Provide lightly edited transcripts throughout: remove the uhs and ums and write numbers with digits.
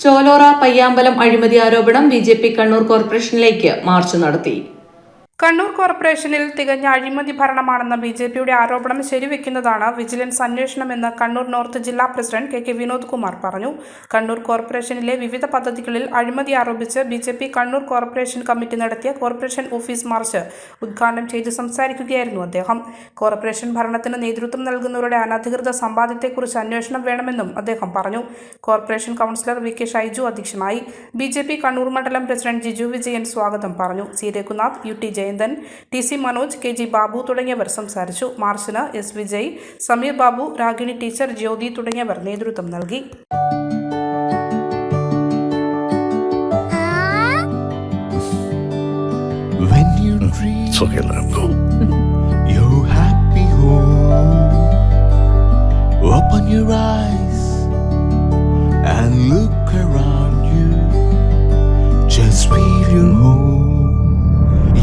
ചോലോറ പയ്യാമ്പലം അഴിമതി ആരോപണം BJP Kannur കോർപ്പറേഷനിലേക്ക് March നടത്തി. കണ്ണൂർ കോർപ്പറേഷനിൽ തികഞ്ഞ അഴിമതി ഭരണമാണെന്ന ബിജെപിയുടെ ആരോപണം ശരിവെക്കുന്നതാണ് വിജിലൻസ് അന്വേഷണമെന്ന് കണ്ണൂർ നോർത്ത് ജില്ലാ പ്രസിഡന്റ് കെ വിനോദ് കുമാർ പറഞ്ഞു. കണ്ണൂർ കോർപ്പറേഷനിലെ വിവിധ പദ്ധതികളിൽ അഴിമതി ആരോപിച്ച് ബിജെപി കണ്ണൂർ കോർപ്പറേഷൻ കമ്മിറ്റി നടത്തിയ കോർപ്പറേഷൻ ഓഫീസ് മാർച്ച് ഉദ്ഘാടനം ചെയ്ത് സംസാരിക്കുകയായിരുന്നു അദ്ദേഹം. കോർപ്പറേഷൻ ഭരണത്തിന് നേതൃത്വം നൽകുന്നവരുടെ അനധികൃത സമ്പാദ്യത്തെക്കുറിച്ച് അന്വേഷണം വേണമെന്നും അദ്ദേഹം പറഞ്ഞു. Corporation councillor VK. ഷൈജു അധ്യക്ഷനായി. ബിജെപി കണ്ണൂർ മണ്ഡലം പ്രസിഡന്റ് ജിജു വിജയൻ സ്വാഗതം പറഞ്ഞു. സി രഘുനാഥ്, യു.ടി. ജയന്തൻ, ടി.സി. മനോജ്, കെ.ജി. ബാബു തുടങ്ങിയവർ സംസാരിച്ചു. മാർച്ചിന് എസ്. വിജയ്, സമീർ ബാബു, രാഗിണി ടീച്ചർ, ജ്യോതി തുടങ്ങിയവർ നേതൃത്വം നൽകി.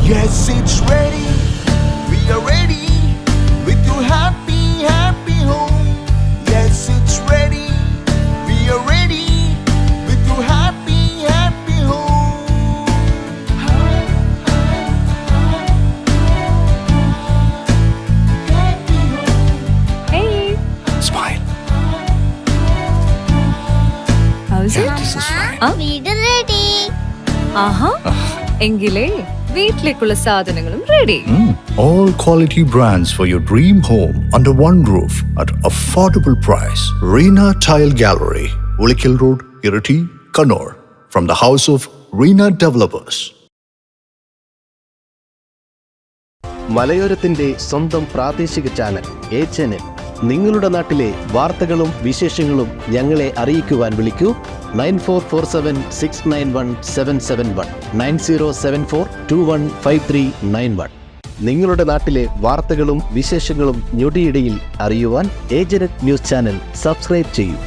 Yes, it's ready. We are ready with your happy, happy home. Yes, it's ready. We are ready with your happy, happy home. Happy home. Hey. Smile. How's it? This is fine. We're ready. എങ്കിലേ വീട്ടിലേക്കുള്ള സാധനങ്ങളും ready. All quality brands for your dream home under one roof at affordable price. Reena Tile Gallery, Ulikil Road, Irati, Kannur. From the house of Reena Developers. മലയോരത്തിന്റെ സ്വന്തം പ്രാദേശിക channel A-Channel. നിങ്ങളുടെ നാട്ടിലെ വാർത്തകളും വിശേഷങ്ങളും ഞങ്ങളെ അറിയിക്കുവാൻ വിളിക്കൂ 9447691771 9074215391. നിങ്ങളുടെ നാട്ടിലെ വാർത്തകളും വിശേഷങ്ങളും ഞൊടിയിടയിൽ അറിയുവാൻ A-Channel ന്യൂസ് ചാനൽ സബ്സ്ക്രൈബ് ചെയ്യൂ.